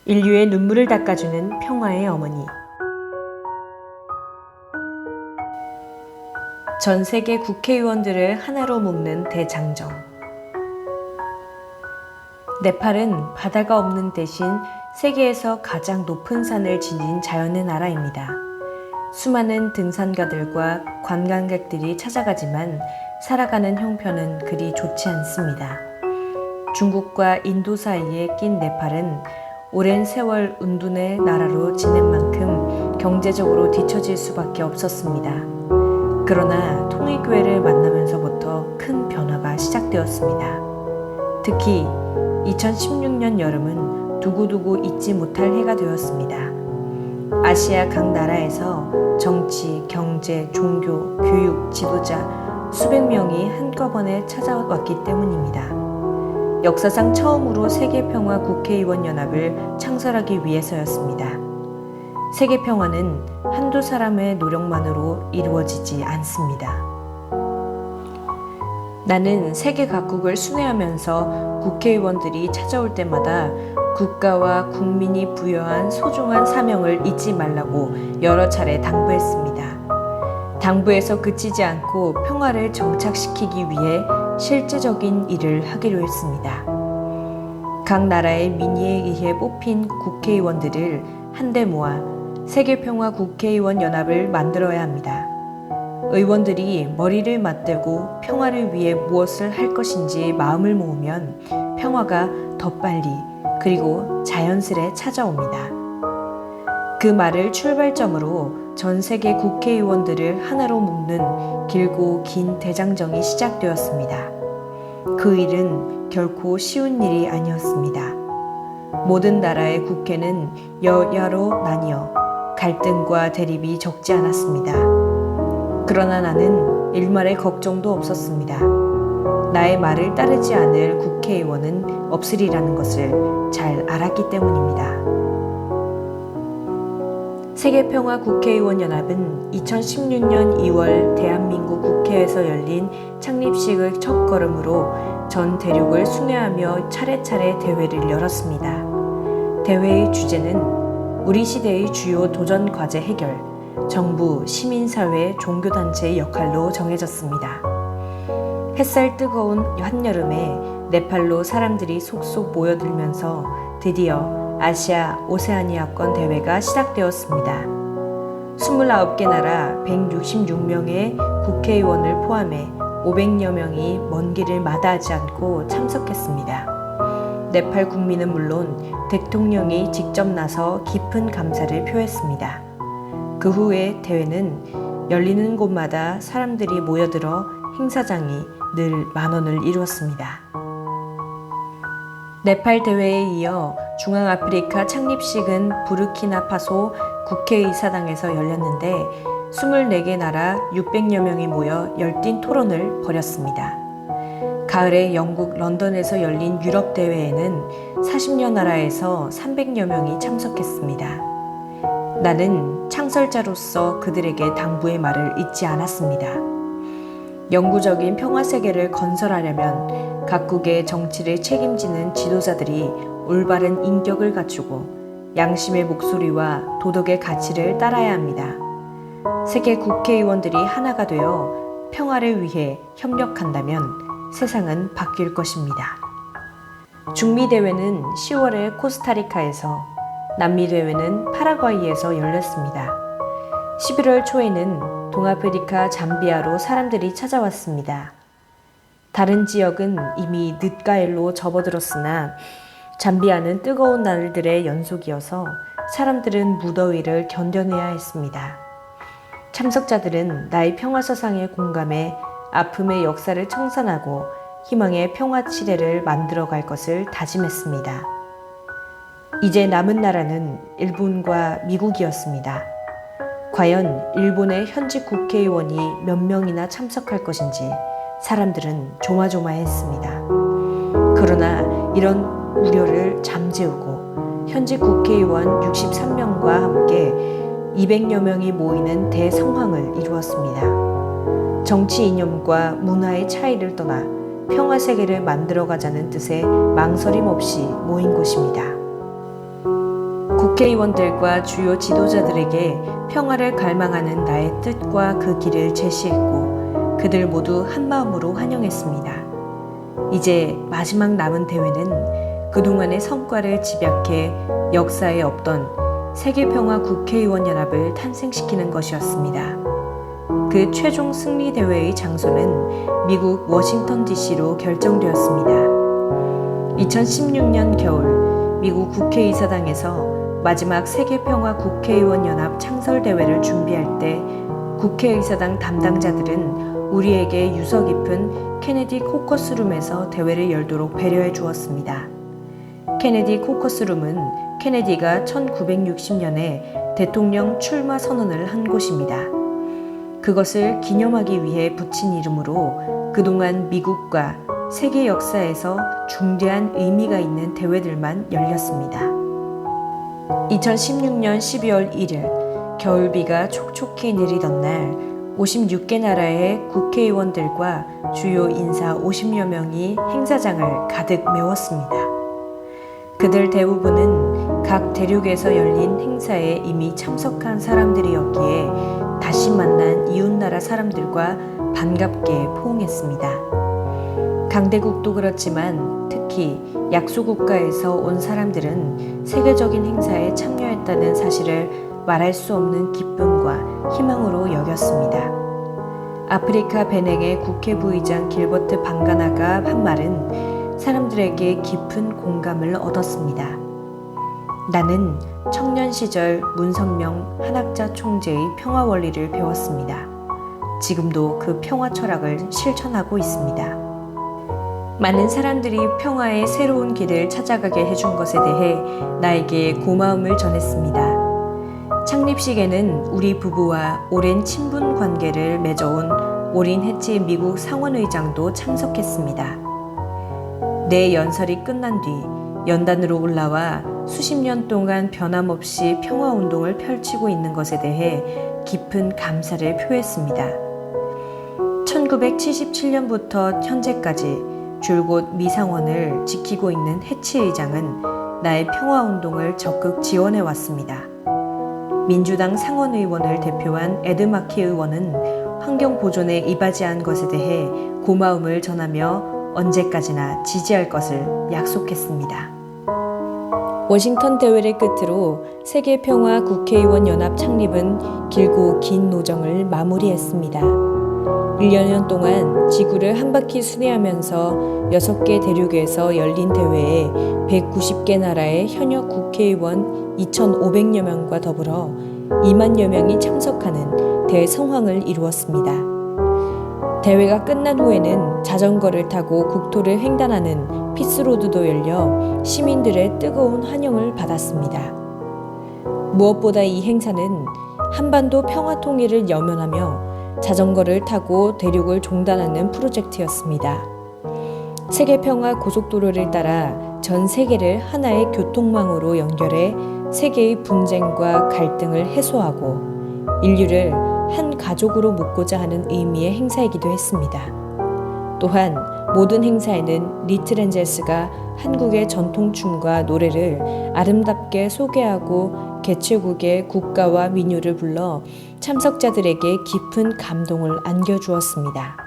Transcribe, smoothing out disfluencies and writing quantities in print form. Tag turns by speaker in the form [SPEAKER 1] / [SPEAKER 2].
[SPEAKER 1] 인류의 눈물을 닦아주는 평화의 어머니. 전 세계 국회의원들을 하나로 묶는 대장정. 네팔은 바다가 없는 대신 세계에서 가장 높은 산을 지닌 자연의 나라입니다. 수많은 등산가들과 관광객들이 찾아가지만 살아가는 형편은 그리 좋지 않습니다. 중국과 인도 사이에 낀 네팔은 오랜 세월 운둔의 나라로 지낸 만큼 경제적으로 뒤처질 수밖에 없었습니다. 그러나 통일교회를 만나면서부터 큰 변화가 시작되었습니다. 특히 2016년 여름은 두고두고 잊지 못할 해가 되었습니다. 아시아 각 나라에서 정치, 경제, 종교, 교육, 지도자 수백 명이 한꺼번에 찾아왔기 때문입니다. 역사상 처음으로 세계평화 국회의원 연합을 창설하기 위해서였습니다. 세계평화는 한두 사람의 노력만으로 이루어지지 않습니다. 나는 세계 각국을 순회하면서 국회의원들이 찾아올 때마다 국가와 국민이 부여한 소중한 사명을 잊지 말라고 여러 차례 당부했습니다. 당부에서 그치지 않고 평화를 정착시키기 위해 실제적인 일을 하기로 했습니다. 각 나라의 민의에 의해 뽑힌 국회의원들을 한데 모아 세계평화 국회의원 연합을 만들어야 합니다. 의원들이 머리를 맞대고 평화를 위해 무엇을 할 것인지 마음을 모으면 평화가 더 빨리 그리고 자연스레 찾아옵니다. 그 말을 출발점으로 전 세계 국회의원들을 하나로 묶는 길고 긴 대장정이 시작되었습니다. 그 일은 결코 쉬운 일이 아니었습니다. 모든 나라의 국회는 여야로 나뉘어 갈등과 대립이 적지 않았습니다. 그러나 나는 일말의 걱정도 없었습니다. 나의 말을 따르지 않을 국회의원은 없으리라는 것을 잘 알았기 때문입니다. 세계평화 국회의원 연합은 2016년 2월 대한민국 국회에서 열린 창립식의 첫걸음으로 전 대륙을 순회하며 차례차례 대회를 열었습니다. 대회의 주제는 우리 시대의 주요 도전 과제 해결, 정부, 시민사회, 종교단체의 역할로 정해졌습니다. 햇살 뜨거운 한여름에 네팔로 사람들이 속속 모여들면서 드디어 아시아 오세아니아권 대회가 시작되었습니다. 29개 나라 166명의 국회의원을 포함해 500여 명이 먼 길을 마다하지 않고 참석했습니다. 네팔 국민은 물론 대통령이 직접 나서 깊은 감사를 표했습니다. 그 후에 대회는 열리는 곳마다 사람들이 모여들어 행사장이 늘 만원을 이루었습니다. 네팔 대회에 이어 중앙아프리카 창립식은 부르키나파소 국회의사당에서 열렸는데 24개 나라 600여 명이 모여 열띤 토론을 벌였습니다. 가을에 영국 런던에서 열린 유럽 대회에는 40여 나라에서 300여 명이 참석했습니다. 나는 창설자로서 그들에게 당부의 말을 잊지 않았습니다. 영구적인 평화세계를 건설하려면 각국의 정치를 책임지는 지도자들이 올바른 인격을 갖추고 양심의 목소리와 도덕의 가치를 따라야 합니다. 세계 국회의원들이 하나가 되어 평화를 위해 협력한다면 세상은 바뀔 것입니다. 중미대회는 10월에 코스타리카에서, 남미대회는 파라과이에서 열렸습니다. 11월 초에는 동아프리카 잠비아로 사람들이 찾아왔습니다. 다른 지역은 이미 늦가을로 접어들었으나 잠비아는 뜨거운 날들의 연속이어서 사람들은 무더위를 견뎌내야 했습니다. 참석자들은 나의 평화서상에 공감해 아픔의 역사를 청산하고 희망의 평화치레를 만들어갈 것을 다짐했습니다. 이제 남은 나라는 일본과 미국이었습니다. 과연 일본의 현직 국회의원이 몇 명이나 참석할 것인지 사람들은 조마조마했습니다. 그러나 이런 우려를 잠재우고 현직 국회의원 63명과 함께 200여 명이 모이는 대성황을 이루었습니다. 정치 이념과 문화의 차이를 떠나 평화세계를 만들어가자는 뜻에 망설임 없이 모인 곳입니다. 국회의원들과 주요 지도자들에게 평화를 갈망하는 나의 뜻과 그 길을 제시했고 그들 모두 한마음으로 환영했습니다. 이제 마지막 남은 대회는 그동안의 성과를 집약해 역사에 없던 세계평화 국회의원 연합을 탄생시키는 것이었습니다. 그 최종 승리 대회의 장소는 미국 워싱턴 DC로 결정되었습니다. 2016년 겨울 미국 국회의사당에서 마지막 세계평화 국회의원 연합 창설 대회를 준비할 때 국회의사당 담당자들은 우리에게 유서 깊은 케네디 코커스룸에서 대회를 열도록 배려해 주었습니다. 케네디 코커스룸은 케네디가 1960년에 대통령 출마 선언을 한 곳입니다. 그것을 기념하기 위해 붙인 이름으로 그동안 미국과 세계 역사에서 중대한 의미가 있는 대회들만 열렸습니다. 2016년 12월 1일 겨울비가 촉촉히 내리던 날 56개 나라의 국회의원들과 주요 인사 50여 명이 행사장을 가득 메웠습니다. 그들 대부분은 각 대륙에서 열린 행사에 이미 참석한 사람들이었기에 다시 만난 이웃나라 사람들과 반갑게 포옹했습니다. 강대국도 그렇지만 특히 약소국가에서 온 사람들은 세계적인 행사에 참여했다는 사실을 말할 수 없는 기쁨과 희망으로 여겼습니다. 아프리카 베냉의 국회 부의장 길버트 방가나가 한 말은 사람들에게 깊은 공감을 얻었습니다. 나는 청년 시절 문선명 한학자 총재의 평화 원리를 배웠습니다. 지금도 그 평화 철학을 실천하고 있습니다. 많은 사람들이 평화의 새로운 길을 찾아가게 해준 것에 대해 나에게 고마움을 전했습니다. 창립식에는 우리 부부와 오랜 친분 관계를 맺어온 오린 해치 미국 상원의장도 참석했습니다. 내 연설이 끝난 뒤 연단으로 올라와 수십 년 동안 변함없이 평화운동을 펼치고 있는 것에 대해 깊은 감사를 표했습니다. 1977년부터 현재까지 줄곧 미상원을 지키고 있는 해치 의장은 나의 평화운동을 적극 지원해 왔습니다. 민주당 상원의원을 대표한 에드마키 의원은 환경 보존에 이바지한 것에 대해 고마움을 전하며 언제까지나 지지할 것을 약속했습니다. 워싱턴 대회를 끝으로 세계평화 국회의원 연합 창립은 길고 긴 노정을 마무리했습니다. 1년 동안 지구를 한 바퀴 순회하면서 6개 대륙에서 열린 대회에 190개 나라의 현역 국회의원 2,500여 명과 더불어 2만여 명이 참석하는 대성황을 이루었습니다. 대회가 끝난 후에는 자전거를 타고 국토를 횡단하는 피스로드도 열려 시민들의 뜨거운 환영을 받았습니다. 무엇보다 이 행사는 한반도 평화 통일을 염원하며 자전거를 타고 대륙을 종단하는 프로젝트였습니다. 세계평화 고속도로를 따라 전 세계를 하나의 교통망으로 연결해 세계의 분쟁과 갈등을 해소하고 인류를 한 가족으로 묶고자 하는 의미의 행사이기도 했습니다. 또한 모든 행사에는 리틀 엔젤스가 한국의 전통춤과 노래를 아름답게 소개하고 개최국의 국가와 민요를 불러 참석자들에게 깊은 감동을 안겨주었습니다.